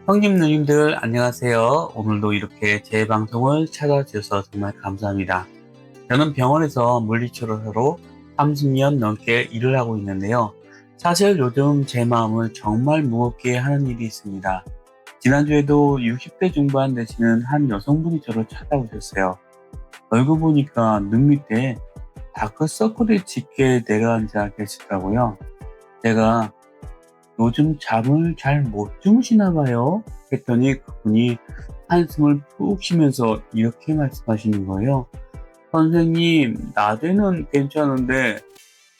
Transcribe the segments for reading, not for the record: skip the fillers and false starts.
형님, 누님들 안녕하세요. 오늘도 이렇게 제 방송을 찾아주셔서 정말 감사합니다. 저는 병원에서 물리치료사로 30년 넘게 일을 하고 있는데요. 사실 요즘 제 마음을 정말 무겁게 하는 일이 있습니다. 지난주에도 60대 중반 되시는 한 여성분이 저를 찾아오셨어요. 얼굴 보니까 눈 밑에 다크서클이 짙게 내려앉아 계시더라고요. 제가 요즘 잠을 잘 못 주무시나 봐요. 했더니 그분이 한숨을 푹 쉬면서 이렇게 말씀하시는 거예요. 선생님, 낮에는 괜찮은데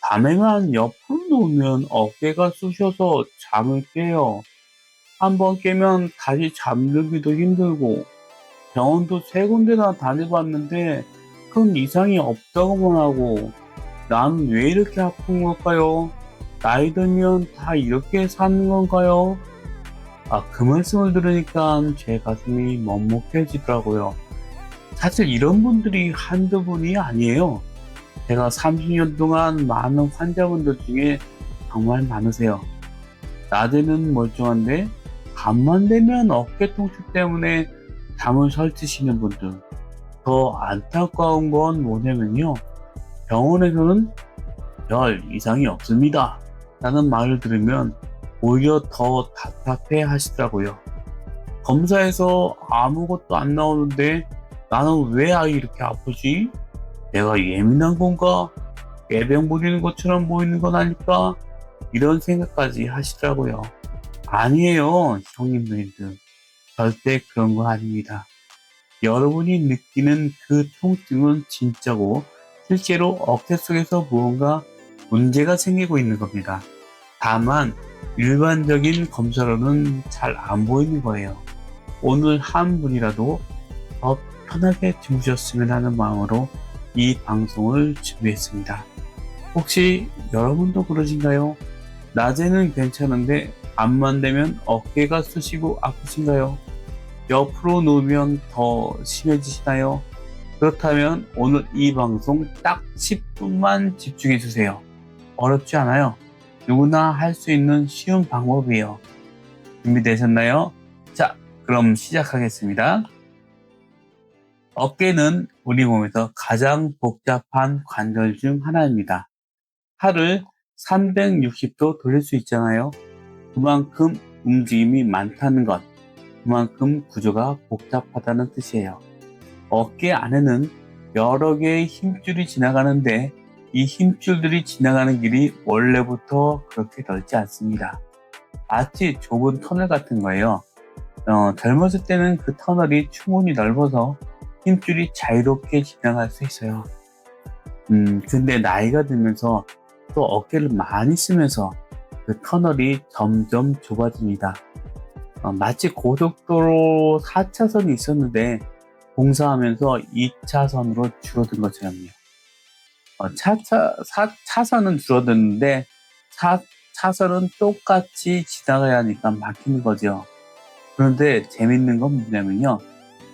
밤에만 옆으로 누우면 어깨가 쑤셔서 잠을 깨요. 한번 깨면 다시 잠들기도 힘들고 병원도 세 군데나 다녀봤는데 큰 이상이 없다고만 하고 나는 왜 이렇게 아픈 걸까요? 나이 들면 다 이렇게 사는 건가요? 그 말씀을 들으니까 제 가슴이 먹먹해지더라고요. 사실 이런 분들이 한두 분이 아니에요. 제가 30년 동안 많은 환자분들 중에 정말 많으세요. 낮에는 멀쩡한데 밤만 되면 어깨 통증 때문에 잠을 설치시는 분들. 더 안타까운 건 뭐냐면요. 병원에서는 별 이상이 없습니다 라는 말을 들으면 오히려 더 답답해 하시더라고요. 검사에서 아무것도 안 나오는데 나는 왜 이렇게 아프지? 내가 예민한 건가? 애병 부리는 것처럼 보이는 건 아닐까? 이런 생각까지 하시더라고요. 아니에요, 형님 누님들. 절대 그런 거 아닙니다. 여러분이 느끼는 그 통증은 진짜고 실제로 어깨 속에서 무언가 문제가 생기고 있는 겁니다. 다만 일반적인 검사로는 잘 안 보이는 거예요. 오늘 한 분이라도 더 편하게 주무셨으면 하는 마음으로 이 방송을 준비했습니다. 혹시 여러분도 그러신가요? 낮에는 괜찮은데 밤만 되면 어깨가 쑤시고 아프신가요? 옆으로 누우면 더 심해지시나요? 그렇다면 오늘 이 방송 딱 10분만 집중해 주세요. 어렵지 않아요. 누구나 할 수 있는 쉬운 방법이에요. 준비되셨나요? 자, 그럼 시작하겠습니다. 어깨는 우리 몸에서 가장 복잡한 관절 중 하나입니다. 팔을 360도 돌릴 수 있잖아요. 그만큼 움직임이 많다는 것, 그만큼 구조가 복잡하다는 뜻이에요. 어깨 안에는 여러 개의 힘줄이 지나가는데 이 힘줄들이 지나가는 길이 원래부터 그렇게 넓지 않습니다. 마치 좁은 터널 같은 거예요. 젊었을 때는 그 터널이 충분히 넓어서 힘줄이 자유롭게 지나갈 수 있어요. 근데 나이가 들면서 또 어깨를 많이 쓰면서 그 터널이 점점 좁아집니다. 마치 고속도로 4차선이 있었는데 공사하면서 2차선으로 줄어든 것처럼요. 차선은 줄어드는데 4차선은 똑같이 지나가야 하니까 막히는 거죠. 그런데 재밌는 건 뭐냐면요.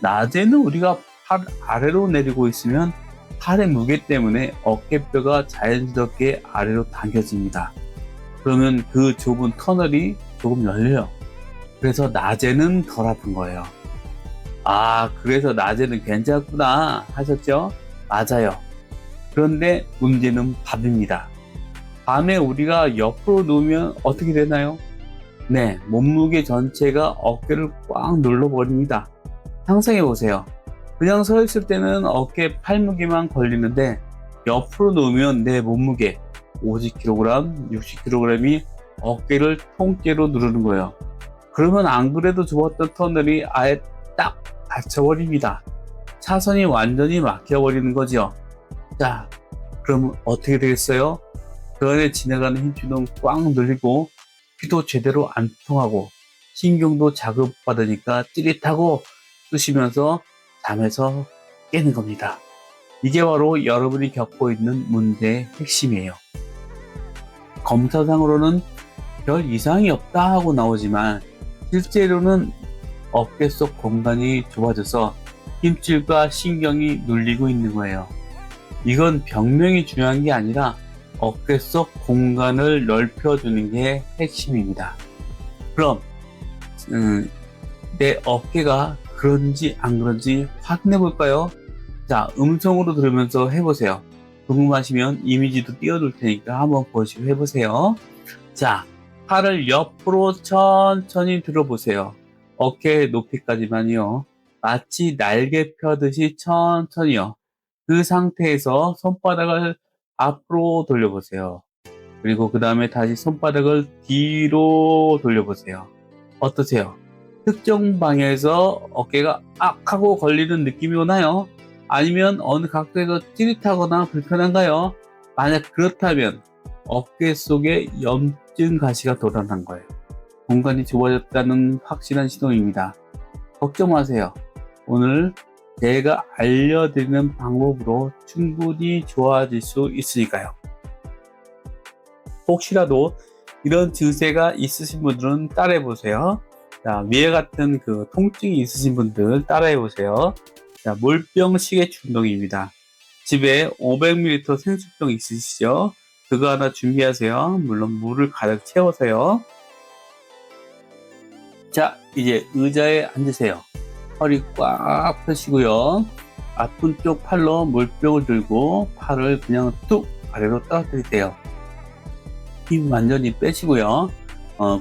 낮에는 우리가 팔 아래로 내리고 있으면 팔의 무게 때문에 어깨뼈가 자연스럽게 아래로 당겨집니다. 그러면 그 좁은 터널이 조금 열려요. 그래서 낮에는 덜 아픈 거예요. 그래서 낮에는 괜찮구나 하셨죠? 맞아요. 그런데 문제는 밤입니다. 밤에 우리가 옆으로 누우면 어떻게 되나요? 네, 몸무게 전체가 어깨를 꽉 눌러버립니다. 상상해 보세요. 그냥 서 있을 때는 어깨 팔무게만 걸리는데 옆으로 누우면 내 몸무게 50kg, 60kg이 어깨를 통째로 누르는 거예요. 그러면 안 그래도 좁았던 터널이 아예 딱 닫혀버립니다. 차선이 완전히 막혀버리는 거죠. 자, 그럼 어떻게 되겠어요? 그 안에 지나가는 힘줄은 꽉 눌리고 피도 제대로 안 통하고 신경도 자극받으니까 찌릿하고 쑤시면서 잠에서 깨는 겁니다. 이게 바로 여러분이 겪고 있는 문제의 핵심이에요. 검사상으로는 별 이상이 없다 하고 나오지만 실제로는 어깨 속 공간이 좁아져서 힘줄과 신경이 눌리고 있는 거예요. 이건 병명이 중요한 게 아니라 어깨 속 공간을 넓혀주는 게 핵심입니다. 그럼 내 어깨가 그런지 안 그런지 확인해 볼까요? 자, 음성으로 들으면서 해보세요. 궁금하시면 이미지도 띄워둘 테니까 한번 보시고 해보세요. 자, 팔을 옆으로 천천히 들어보세요. 어깨 높이까지만요. 마치 날개 펴듯이 천천히요. 그 상태에서 손바닥을 앞으로 돌려보세요. 그리고 그 다음에 다시 손바닥을 뒤로 돌려보세요. 어떠세요? 특정 방향에서 어깨가 악 하고 걸리는 느낌이 오나요? 아니면 어느 각도에서 찌릿하거나 불편한가요? 만약 그렇다면 어깨 속에 염증 가시가 돋아난 거예요. 공간이 좁아졌다는 확실한 신호입니다. 걱정 마세요. 오늘 제가 알려드리는 방법으로 충분히 좋아질 수 있으니까요. 혹시라도 이런 증세가 있으신 분들은 따라해 보세요. 자, 위에 같은 그 통증이 있으신 분들 따라해 보세요. 자, 물병 시계추 운동입니다. 집에 500ml 생수병 있으시죠? 그거 하나 준비하세요. 물론 물을 가득 채워서요. 자, 이제 의자에 앉으세요. 허리 꽉 펴시고요. 아픈 쪽 팔로 물병을 들고 팔을 그냥 뚝 아래로 떨어뜨리세요. 힘 완전히 빼시고요.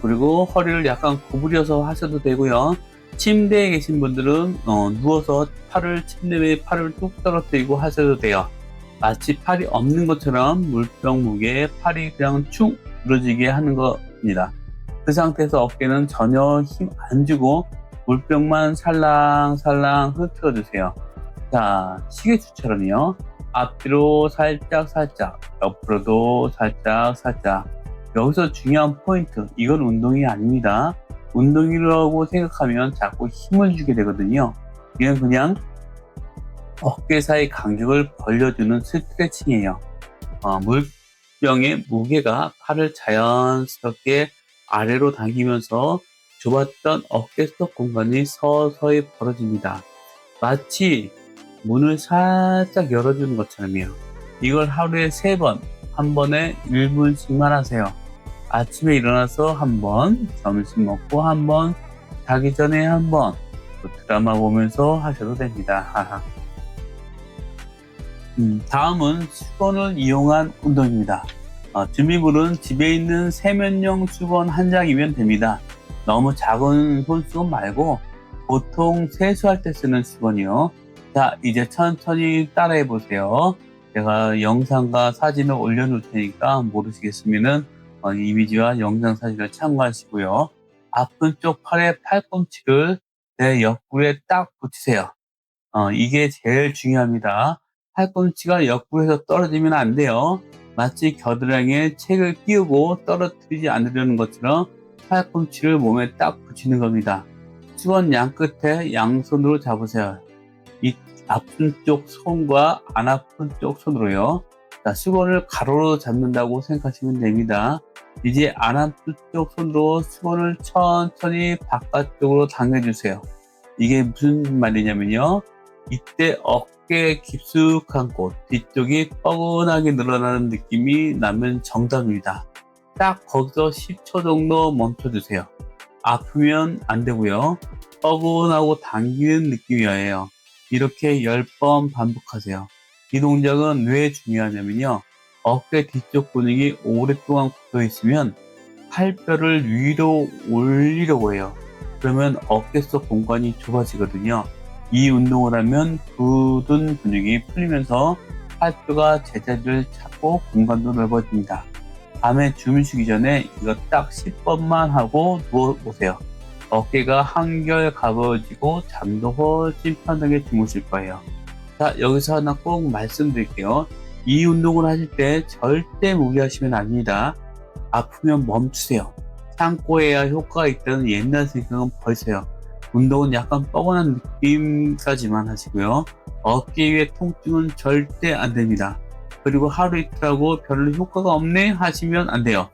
그리고 허리를 약간 구부려서 하셔도 되고요. 침대에 계신 분들은 누워서 팔을 침대 위에 팔을 뚝 떨어뜨리고 하셔도 돼요. 마치 팔이 없는 것처럼 물병 무게에 팔이 그냥 축 늘어지게 하는 겁니다. 그 상태에서 어깨는 전혀 힘 안 주고 물병만 살랑살랑 흐트러 주세요. 자, 시계추처럼요. 앞뒤로 살짝 옆으로도 살짝. 여기서 중요한 포인트, 이건 운동이 아닙니다. 운동이라고 생각하면 자꾸 힘을 주게 되거든요. 이건 그냥 어깨 사이 간격을 벌려주는 스트레칭이에요. 물병의 무게가 팔을 자연스럽게 아래로 당기면서 좁았던 어깨 속 공간이 서서히 벌어집니다. 마치 문을 살짝 열어주는 것처럼요. 이걸 하루에 3번, 한 번에 1분씩만 하세요. 아침에 일어나서 한 번, 점심 먹고 한 번, 자기 전에 한 번, 또 드라마 보면서 하셔도 됩니다. 다음은 수건을 이용한 운동입니다. 준비물은 집에 있는 세면용 수건 한 장이면 됩니다. 너무 작은 손수건 말고 보통 세수할 때 쓰는 수건이요. 자, 이제 천천히 따라해 보세요. 제가 영상과 사진을 올려놓을 테니까 모르시겠으면은 이미지와 영상 사진을 참고하시고요. 아픈 쪽 팔의 팔꿈치를 내 옆구리에 딱 붙이세요. 이게 제일 중요합니다. 팔꿈치가 옆구리에서 떨어지면 안 돼요. 마치 겨드랑이에 책을 끼우고 떨어뜨리지 않으려는 것처럼 팔꿈치를 몸에 딱 붙이는 겁니다. 수건 양 끝에 양손으로 잡으세요. 이 아픈 쪽 손과 안 아픈 쪽 손으로요. 자, 수건을 가로로 잡는다고 생각하시면 됩니다. 이제 안 아픈 쪽 손으로 수건을 천천히 바깥쪽으로 당겨주세요. 이게 무슨 말이냐면요. 이때 어깨 깊숙한 곳, 뒤쪽이 뻐근하게 늘어나는 느낌이 나면 정답입니다. 딱 거기서 10초 정도 멈춰주세요. 아프면 안 되고요. 뻐근하고 당기는 느낌이어야 해요. 이렇게 10번 반복하세요. 이 동작은 왜 중요하냐면요. 어깨 뒤쪽 근육이 오랫동안 굳어 있으면 팔뼈를 위로 올리려고 해요. 그러면 어깨 속 공간이 좁아지거든요. 이 운동을 하면 굳은 근육이 풀리면서 팔뼈가 제자리를 찾고 공간도 넓어집니다. 밤에 주무시기 전에 이거 딱 10번만 하고 누워보세요. 어깨가 한결 가벼워지고 잠도 훨씬 편하게 주무실 거예요. 자, 여기서 하나 꼭 말씀드릴게요. 이 운동을 하실 때 절대 무리하시면 안 됩니다. 아프면 멈추세요. 참고 해야 효과가 있다는 옛날 생각은 버리세요. 운동은 약간 뻐근한 느낌까지만 하시고요. 어깨 위의 통증은 절대 안 됩니다. 그리고 하루 이틀하고 별로 효과가 없네 하시면 안 돼요.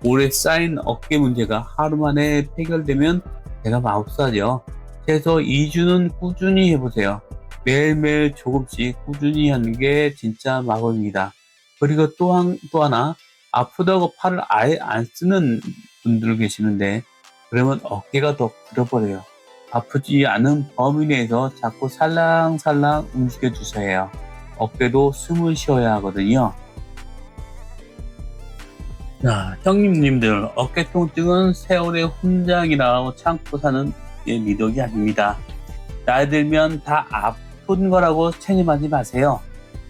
오래 쌓인 어깨 문제가 하루 만에 해결되면 제가 마법사죠. 최소 2주는 꾸준히 해보세요. 매일매일 조금씩 꾸준히 하는 게 진짜 마법입니다. 그리고 또 하나, 아프다고 팔을 아예 안 쓰는 분들 계시는데, 그러면 어깨가 더 굳어버려요. 아프지 않은 범위 내에서 자꾸 살랑살랑 움직여 주셔야 해요. 어깨도 숨을 쉬어야 하거든요. 자, 형님님들, 어깨 통증은 세월의 훈장이라고 참고 사는 게 미덕이 아닙니다. 나이 들면 다 아픈 거라고 체념하지 마세요.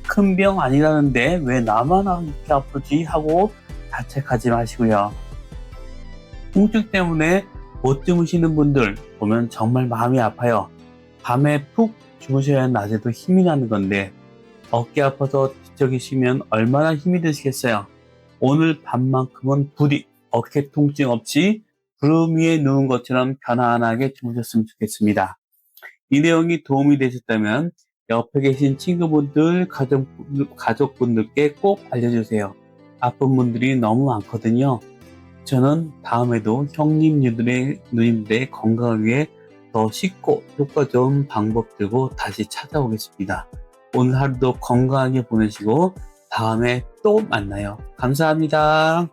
큰 병 아니라는데 왜 나만 이렇게 아프지 하고 자책하지 마시고요. 통증 때문에 못 주무시는 분들 보면 정말 마음이 아파요. 밤에 푹 주무셔야 낮에도 힘이 나는 건데 어깨 아파서 뒤척이시면 얼마나 힘이 드시겠어요. 오늘 밤만큼은 부디 어깨 통증 없이 구름 위에 누운 것처럼 편안하게 주무셨으면 좋겠습니다. 이 내용이 도움이 되셨다면 옆에 계신 친구분들, 가족분들께 꼭 알려주세요. 아픈 분들이 너무 많거든요. 저는 다음에도 형님, 누님들의 건강을 위해 더 쉽고 효과 좋은 방법 들고 다시 찾아오겠습니다. 오늘 하루도 건강하게 보내시고 다음에 또 만나요. 감사합니다.